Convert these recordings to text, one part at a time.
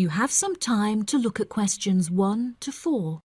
You have some time to look at questions 1 to 4.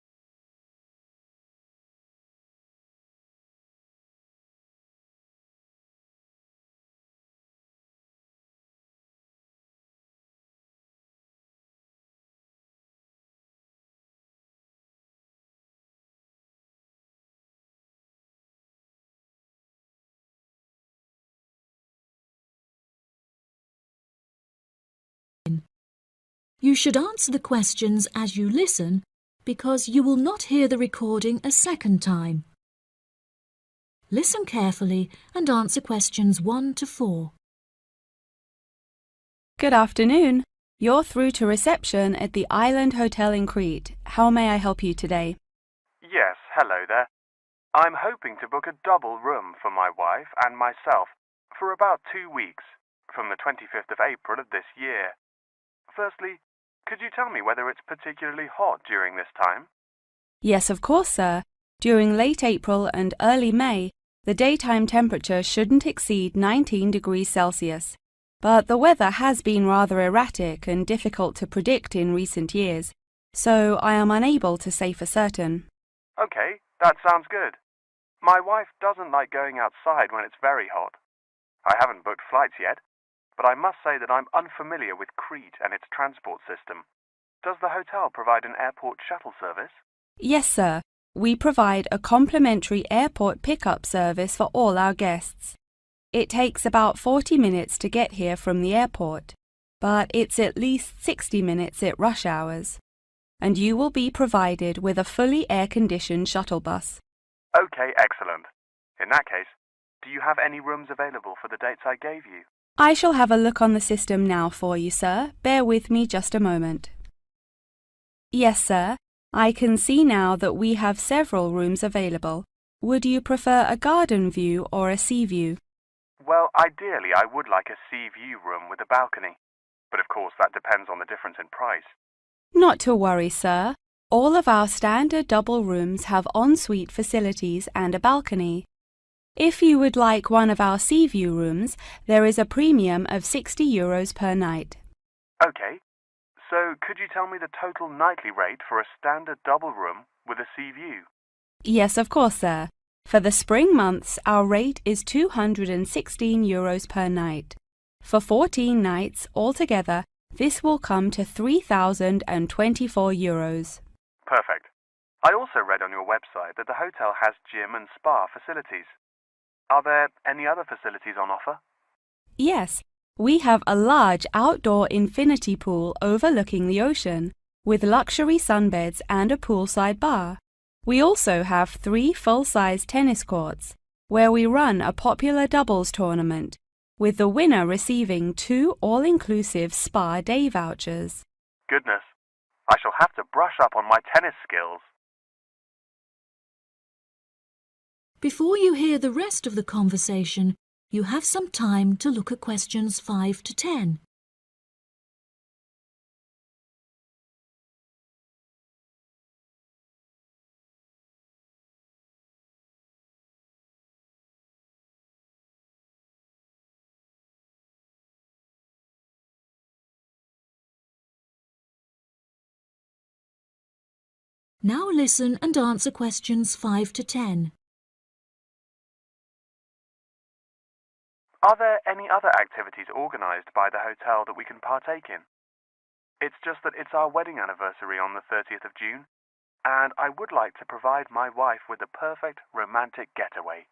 You should answer the questions as you listen because you will not hear the recording a second time. Listen carefully and answer questions 1 to 4. Good afternoon. You're through to reception at the Island Hotel in Crete. How may I help you today? Yes, hello there. I'm hoping to book a double room for my wife and myself for about 2 weeks, from the 25th of April of this year. Firstly, could you tell me whether it's particularly hot during this time? Yes, of course, sir. During late April and early May, the daytime temperature shouldn't exceed 19 degrees Celsius. But the weather has been rather erratic and difficult to predict in recent years, so I am unable to say for certain. Okay, that sounds good. My wife doesn't like going outside when it's very hot. I haven't booked flights yet, but I must say that I'm unfamiliar with Crete and its transport system. Does the hotel provide an airport shuttle service? Yes, sir. We provide a complimentary airport pickup service for all our guests. It takes about 40 minutes to get here from the airport, but it's at least 60 minutes at rush hours. And you will be provided with a fully air-conditioned shuttle bus. Okay, excellent. In that case, do you have any rooms available for the dates I gave you? I shall have a look on the system now for you, sir. Bear with me just a moment. Yes, sir. I can see now that we have several rooms available. Would you prefer a garden view or a sea view? Well, ideally I would like a sea view room with a balcony, but of course that depends on the difference in price. Not to worry, sir. All of our standard double rooms have ensuite facilities and a balcony. If you would like one of our sea view rooms, there is a premium of €60 per night. Okay, so could you tell me the total nightly rate for a standard double room with a sea view? Yes, of course, sir. For the spring months, our rate is €216 per night. For 14 nights altogether, this will come to €3,024. Perfect. I also read on your website that the hotel has gym and spa facilities. Are there any other facilities on offer? Yes, we have a large outdoor infinity pool overlooking the ocean, with luxury sunbeds and a poolside bar. We also have 3 full-size tennis courts, where we run a popular doubles tournament, with the winner receiving 2 all-inclusive spa day vouchers. Goodness, I shall have to brush up on my tennis skills. Before you hear the rest of the conversation, you have some time to look at questions 5 to 10. Now listen and answer questions 5 to 10. Are there any other activities organised by the hotel that we can partake in? It's just that it's our wedding anniversary on the 30th of June, and I would like to provide my wife with a perfect romantic getaway.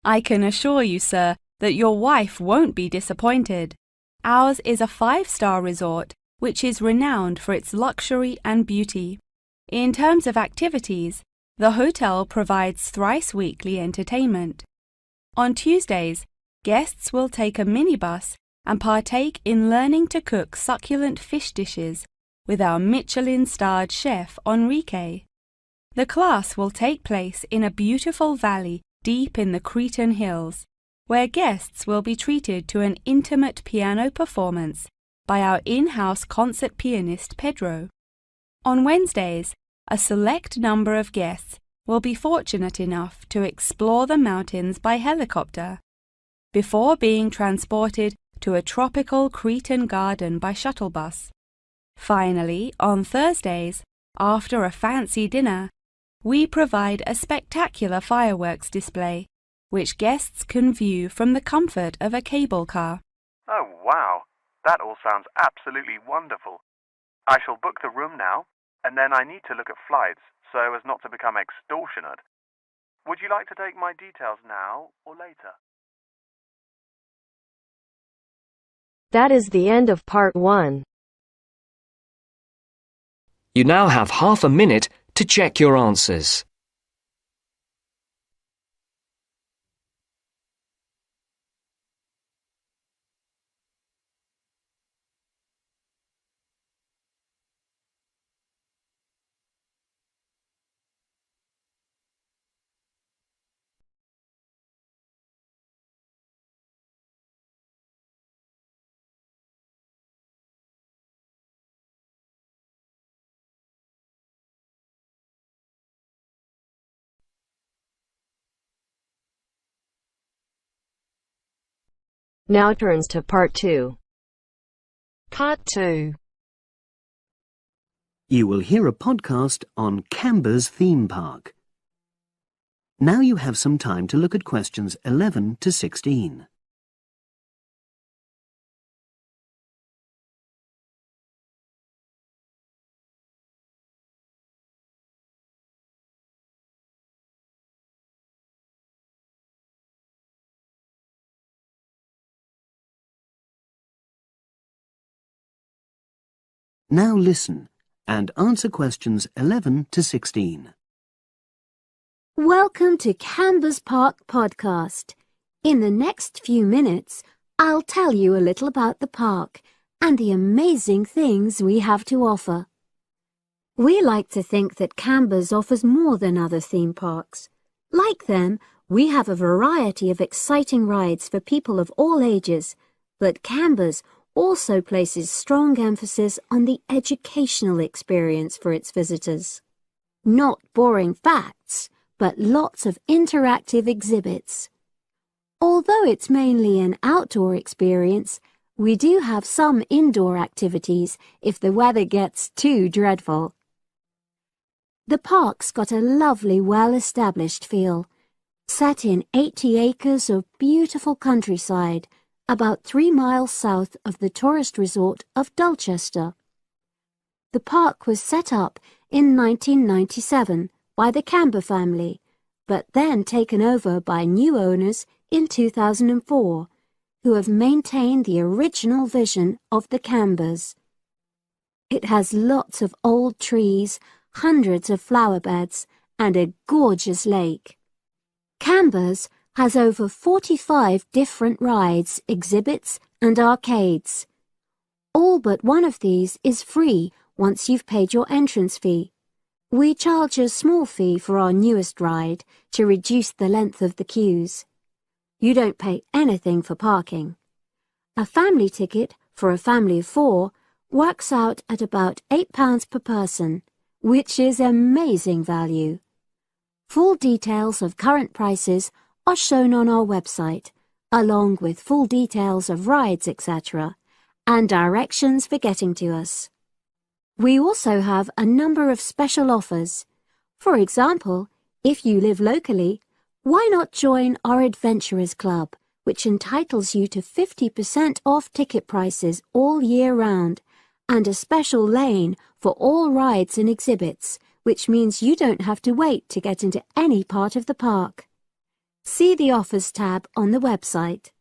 I can assure you, sir, that your wife won't be disappointed. Ours is a 5-star resort, which is renowned for its luxury and beauty. In terms of activities, the hotel provides thrice-weekly entertainment. On Tuesdays, guests will take a minibus and partake in learning to cook succulent fish dishes with our Michelin-starred chef Enrique. The class will take place in a beautiful valley deep in the Cretan hills, where guests will be treated to an intimate piano performance by our in-house concert pianist Pedro. On Wednesdays, a select number of guests will be fortunate enough to explore the mountains by helicopter, before being transported to a tropical Cretan garden by shuttle bus. Finally, on Thursdays, after a fancy dinner, we provide a spectacular fireworks display, which guests can view from the comfort of a cable car. Oh, wow. That all sounds absolutely wonderful. I shall book the room now, and then I need to look at flights so as not to become extortionate. Would you like to take my details now or later? That is the end of part 1. You now have half a minute to check your answers. Now turns to part 2. Part 2. You will hear a podcast on Canberra's theme park. Now you have some time to look at questions 11 to 16. Now listen and answer questions 11 to 16. Welcome to Canberra's Park podcast. In the next few minutes, I'll tell you a little about the park and the amazing things we have to offer. We like to think that Canberra's offers more than other theme parks. Like them, we have a variety of exciting rides for people of all ages, but Canberra's also places strong emphasis on the educational experience for its visitors. Not boring facts, but lots of interactive exhibits. Although it's mainly an outdoor experience, we do have some indoor activities if the weather gets too dreadful. The park's got a lovely, well-established feel, set in 80 acres of beautiful countryside, about 3 miles south of the tourist resort of Dulchester. The park was set up in 1997 by the Canberra family, but then taken over by new owners in 2004, who have maintained the original vision of the Canberras. It has lots of old trees, hundreds of flower beds, and a gorgeous lake. Canberra's has over 45 different rides, exhibits, and arcades. All but one of these is free once you've paid your entrance fee. We charge a small fee for our newest ride to reduce the length of the queues. You don't pay anything for parking. A family ticket for a family of 4 works out at about £8 per person, which is amazing value. Full details of current prices are shown on our website, along with full details of rides, etc., and directions for getting to us. We also have a number of special offers. For example, if you live locally, why not join our Adventurers Club, which entitles you to 50% off ticket prices all year round, and a special lane for all rides and exhibits, which means you don't have to wait to get into any part of the park. See the Offers tab on the website.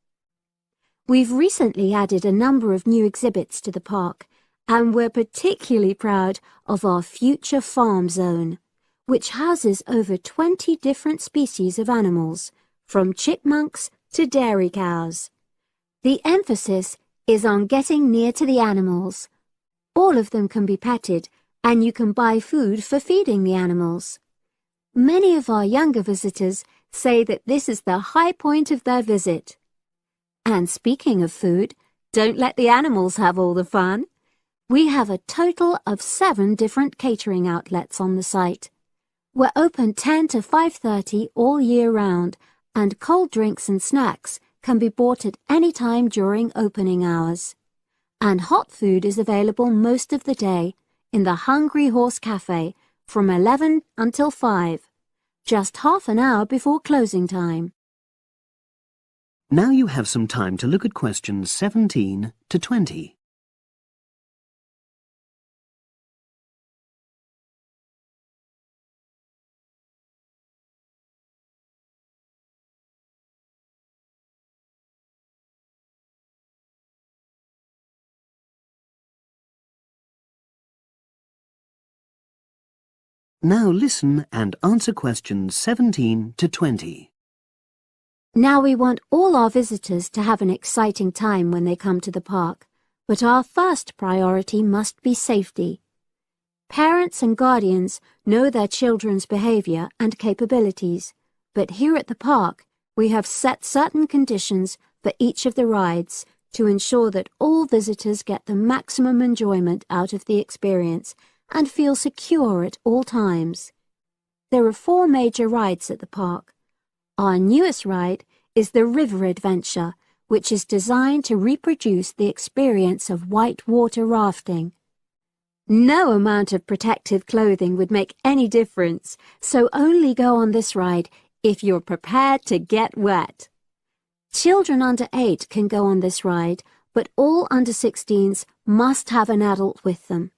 We've recently added a number of new exhibits to the park, and we're particularly proud of our Future Farm Zone, which houses over 20 different species of animals, from chipmunks to dairy cows. The emphasis is on getting near to the animals. All of them can be petted, and you can buy food for feeding the animals. Many of our younger visitors say that this is the high point of their visit. And speaking of food, don't let the animals have all the fun. We have a total of 7 different catering outlets on the site. We're open 10 to 5:30 all year round, and cold drinks and snacks can be bought at any time during opening hours. And hot food is available most of the day in the Hungry Horse Cafe from 11 until 5, just half an hour before closing time. Now you have some time to look at questions 17 to 20. Now listen and answer questions 17 to 20. Now we want all our visitors to have an exciting time when they come to the park, but our first priority must be safety. Parents and guardians know their children's behavior and capabilities, but here at the park we have set certain conditions for each of the rides to ensure that all visitors get the maximum enjoyment out of the experience and feel secure at all times. There are 4 major rides at the park. Our newest ride is the River Adventure, which is designed to reproduce the experience of whitewater rafting. No amount of protective clothing would make any difference, so only go on this ride if you're prepared to get wet. Children under 8 can go on this ride, but all under 16s must have an adult with them.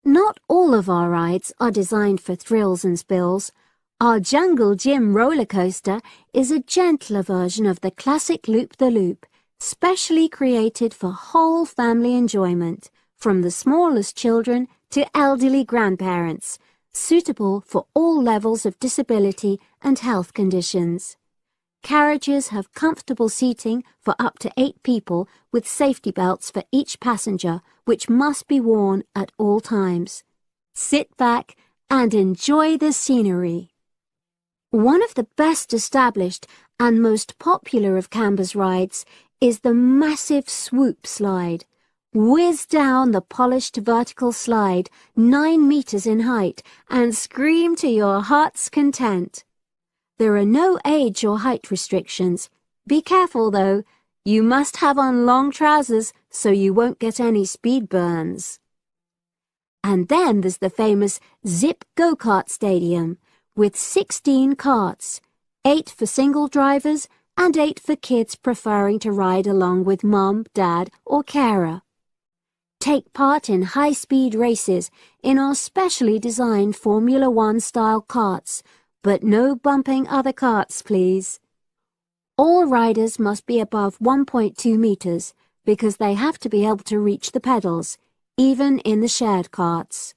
Not all of our rides are designed for thrills and spills. Our Jungle Gym roller coaster is a gentler version of the classic Loop-the-Loop, specially created for whole family enjoyment, from the smallest children to elderly grandparents, suitable for all levels of disability and health conditions. Carriages have comfortable seating for up to 8 people with safety belts for each passenger, which must be worn at all times. Sit back and enjoy the scenery. One of the best established and most popular of Canberra's rides is the massive swoop slide. Whiz down the polished vertical slide 9 meters in height and scream to your heart's content. There are no age or height restrictions. Be careful though, you must have on long trousers so you won't get any speed burns. And then there's the famous Zip Go-Kart Stadium with 16 karts, 8 for single drivers and 8 for kids preferring to ride along with mum, dad or carer. Take part in high-speed races in our specially designed Formula 1 style karts, but no bumping other karts, please. All riders must be above 1.2 meters because they have to be able to reach the pedals, even in the shared karts.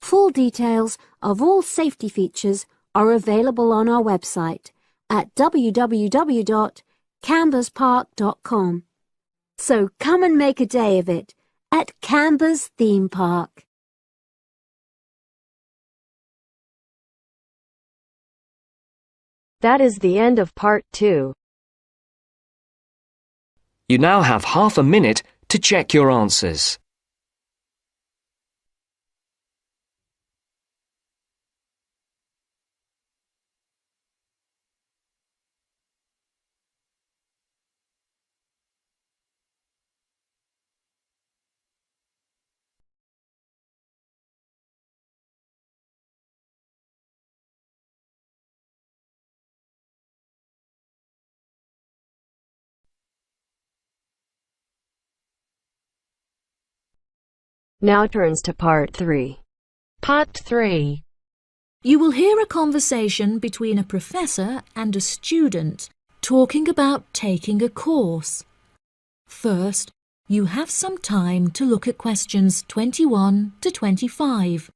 Full details of all safety features are available on our website at www.camberspark.com. So come and make a day of it at Canberra's Theme Park. That is the end of part 2. You now have half a minute to check your answers. Now turns to part 3. Part 3. You will hear a conversation between a professor and a student talking about taking a course. First, you have some time to look at questions 21 to 25.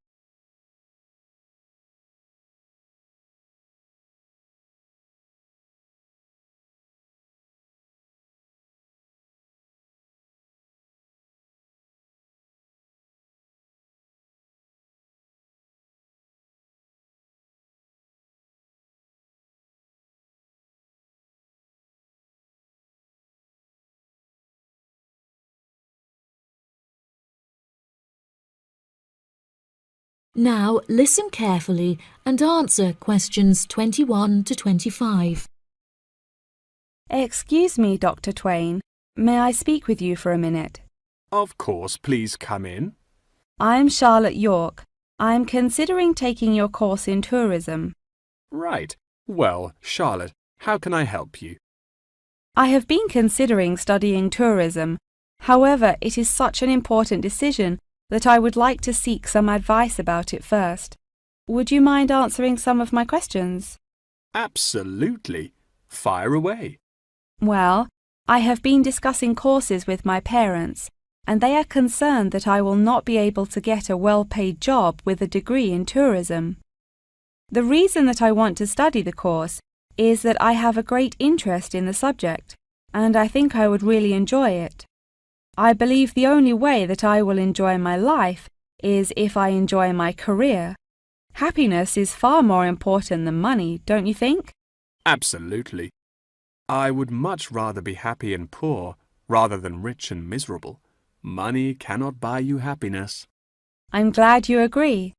Now listen carefully and answer questions 21 to 25. Excuse me, Dr. Twain. May I speak with you for a minute? Of course, please come in. I'm Charlotte York. I'm considering taking your course in tourism. Right. Well, Charlotte, how can I help you? I have been considering studying tourism. However, it is such an important decision that I would like to seek some advice about it first. Would you mind answering some of my questions? Absolutely. Fire away. Well, I have been discussing courses with my parents, and they are concerned that I will not be able to get a well-paid job with a degree in tourism. The reason that I want to study the course is that I have a great interest in the subject, and I think I would really enjoy it. I believe the only way that I will enjoy my life is if I enjoy my career. Happiness is far more important than money, don't you think? Absolutely. I would much rather be happy and poor rather than rich and miserable. Money cannot buy you happiness. I'm glad you agree.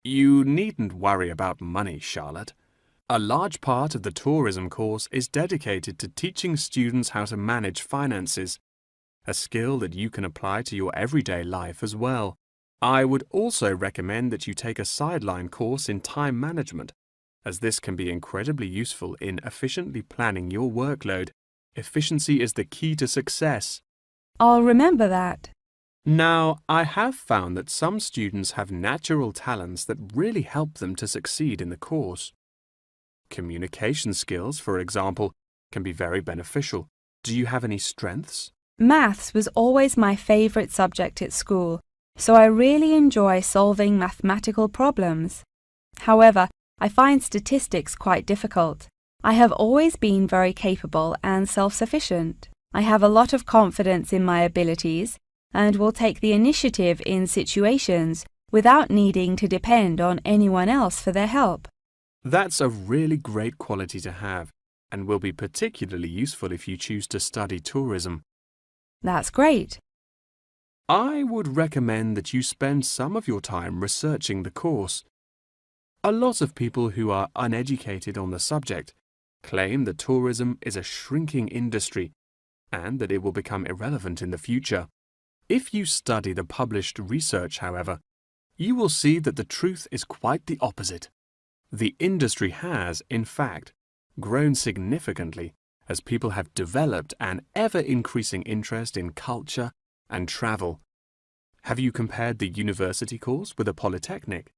You needn't worry about money, Charlotte. A large part of the tourism course is dedicated to teaching students how to manage finances, a skill that you can apply to your everyday life as well. I would also recommend that you take a sideline course in time management, as this can be incredibly useful in efficiently planning your workload. Efficiency is the key to success. I'll remember that. Now, I have found that some students have natural talents that really help them to succeed in the course. Communication skills, for example, can be very beneficial. Do you have any strengths? Maths was always my favourite subject at school, so I really enjoy solving mathematical problems. However, I find statistics quite difficult. I have always been very capable and self-sufficient. I have a lot of confidence in my abilities and will take the initiative in situations without needing to depend on anyone else for their help. That's a really great quality to have and will be particularly useful if you choose to study tourism. That's great. I would recommend that you spend some of your time researching the course. A lot of people who are uneducated on the subject claim that tourism is a shrinking industry and that it will become irrelevant in the future. If you study the published research, however, you will see that the truth is quite the opposite. The industry has, in fact, grown significantly as people have developed an ever-increasing interest in culture and travel. Have you compared the university course with a polytechnic?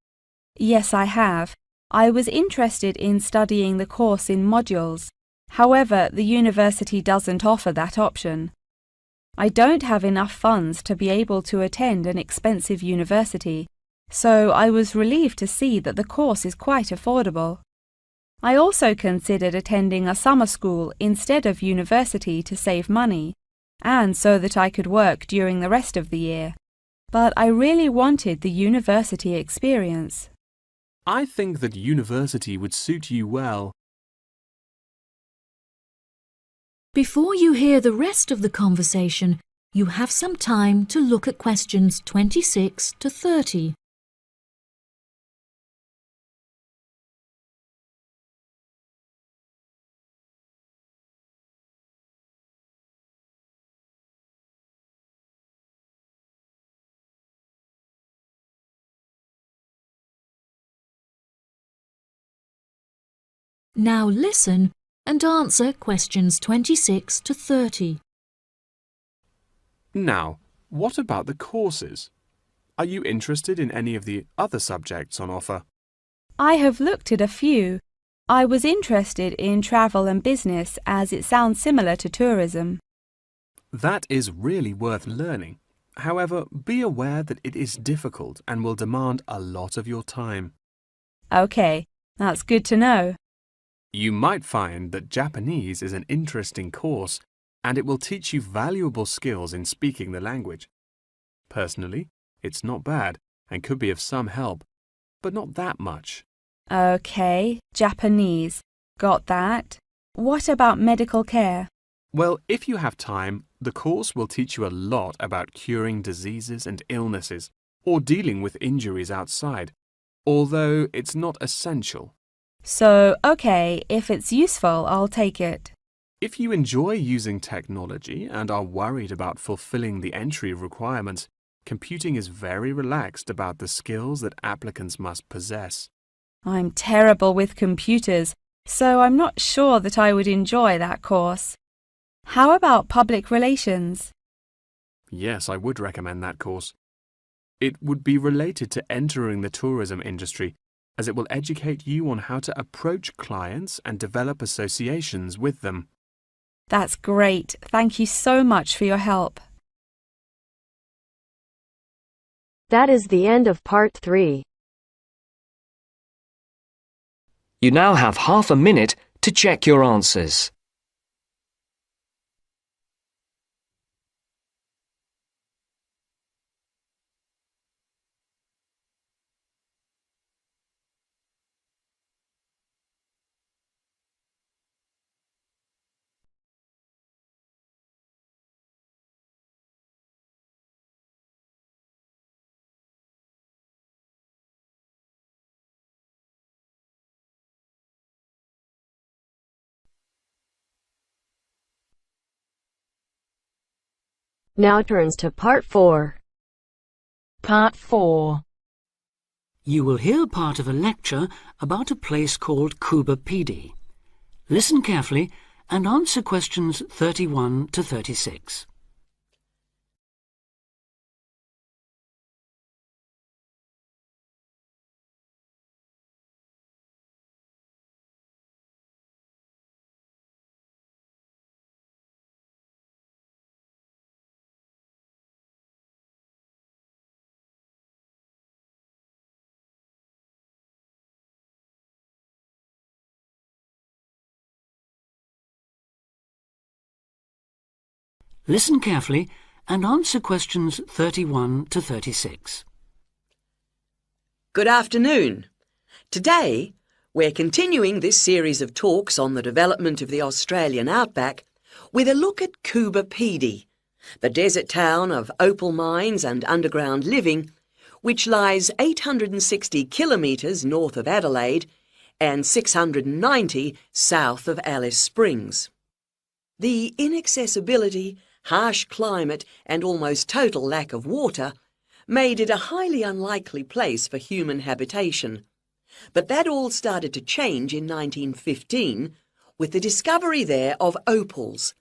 Yes, I have. I was interested in studying the course in modules. However, the university doesn't offer that option. I don't have enough funds to be able to attend an expensive university, so I was relieved to see that the course is quite affordable. I also considered attending a summer school instead of university to save money, and so that I could work during the rest of the year. But I really wanted the university experience. I think that university would suit you well. Before you hear the rest of the conversation, you have some time to look at questions 26 to 30. Now listen and answer questions 26 to 30. Now, what about the courses? Are you interested in any of the other subjects on offer? I have looked at a few. I was interested in travel and business as it sounds similar to tourism. That is really worth learning. However, be aware that it is difficult and will demand a lot of your time. Okay, that's good to know. You might find that Japanese is an interesting course and it will teach you valuable skills in speaking the language. Personally, it's not bad and could be of some help, but not that much. Okay, Japanese. Got that. What about medical care? Well, if you have time, the course will teach you a lot about curing diseases and illnesses or dealing with injuries outside, although it's not essential. So, okay, if it's useful, I'll take it. If you enjoy using technology and are worried about fulfilling the entry requirements, computing is very relaxed about the skills that applicants must possess. I'm terrible with computers, so I'm not sure that I would enjoy that course. How about public relations? Yes, I would recommend that course. It would be related to entering the tourism industry, as it will educate you on how to approach clients and develop associations with them. That's great. Thank you so much for your help. That is the end of part 3. You now have half a minute to check your answers. Now turns to part 4. Part 4. You will hear part of a lecture about a place called Cuba Pedy. Listen carefully and answer questions 31 to 36. Listen carefully and answer questions 31 to 36. Good afternoon. Today, we're continuing this series of talks on the development of the Australian outback with a look at Cuba Pedy, the desert town of opal mines and underground living, which lies 860 kilometres north of Adelaide and 690 south of Alice Springs. The inaccessibility, harsh climate and almost total lack of water made it a highly unlikely place for human habitation. But that all started to change in 1915 with the discovery there of opals,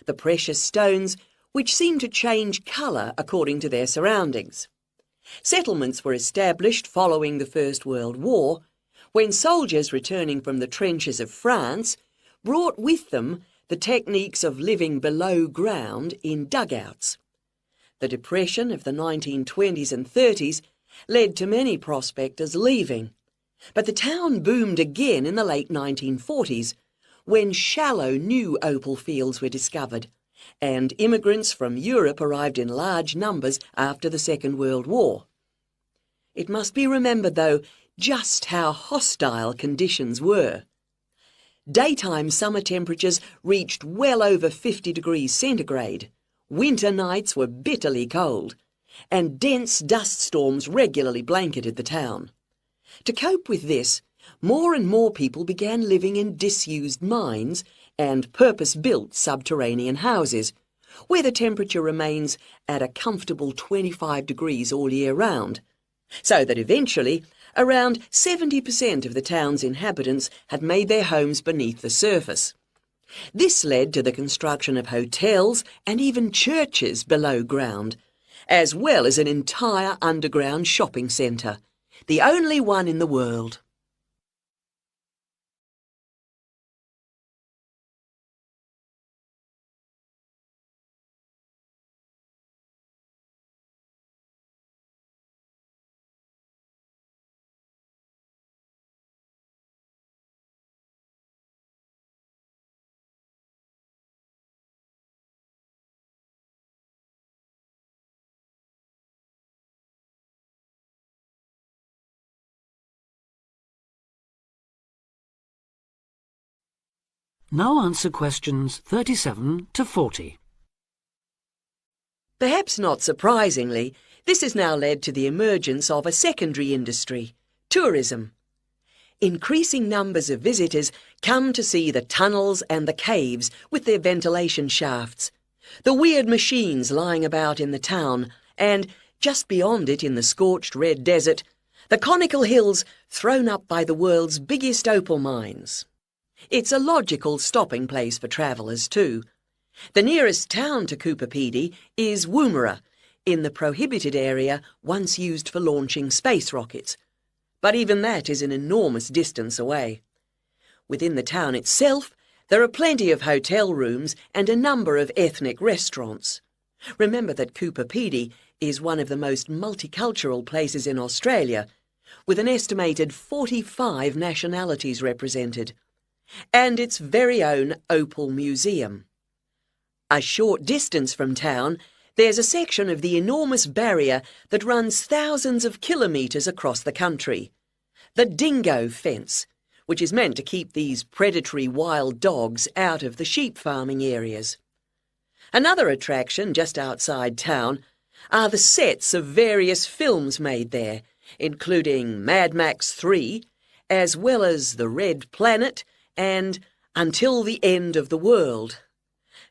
the precious stones which seem to change colour according to their surroundings. Settlements were established following the First World War, when soldiers returning from the trenches of France brought with them the techniques of living below ground in dugouts. The depression of the 1920s and 30s led to many prospectors leaving, but the town boomed again in the late 1940s when shallow new opal fields were discovered, and immigrants from Europe arrived in large numbers after the Second World War. It must be remembered, though, just how hostile conditions were. Daytime summer temperatures reached well over 50 degrees centigrade, winter nights were bitterly cold, and dense dust storms regularly blanketed the town. To cope with this, more and more people began living in disused mines and purpose-built subterranean houses, where the temperature remains at a comfortable 25 degrees all year round, so that eventually around 70% of the town's inhabitants had made their homes beneath the surface. This led to the construction of hotels and even churches below ground, as well as an entire underground shopping centre, the only one in the world. Now answer questions 37 to 40. Perhaps not surprisingly, this has now led to the emergence of a secondary industry, tourism. increasing numbers of visitors come to see the tunnels and the caves with their ventilation shafts, the weird machines lying about in the town, and, just beyond it in the scorched red desert, the conical hills thrown up by the world's biggest opal mines. It's a logical stopping place for travellers too. The nearest town to Coober Pedy is Woomera, in the prohibited area once used for launching space rockets. But even that is an enormous distance away. Within the town itself, there are plenty of hotel rooms and a number of ethnic restaurants. Remember that Coober Pedy is one of the most multicultural places in Australia, with an estimated 45 nationalities represented, and its very own Opal Museum. A short distance from town, there's a section of the enormous barrier that runs thousands of kilometres across the country, the dingo fence, which is meant to keep these predatory wild dogs out of the sheep farming areas. Another attraction just outside town are the sets of various films made there, including Mad Max 3, as well as The Red Planet and Until the End of the World.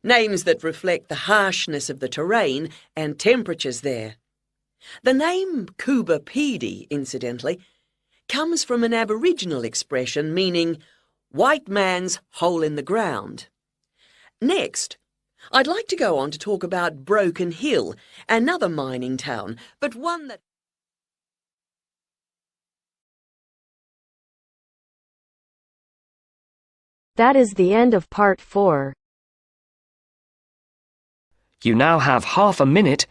Names that reflect the harshness of the terrain and temperatures there. The name Coober Pedy, incidentally, comes from an Aboriginal expression meaning white man's hole in the ground. Next, I'd like to go on to talk about Broken Hill, another mining town, but one that... That is the end of part 4. You now have half a minute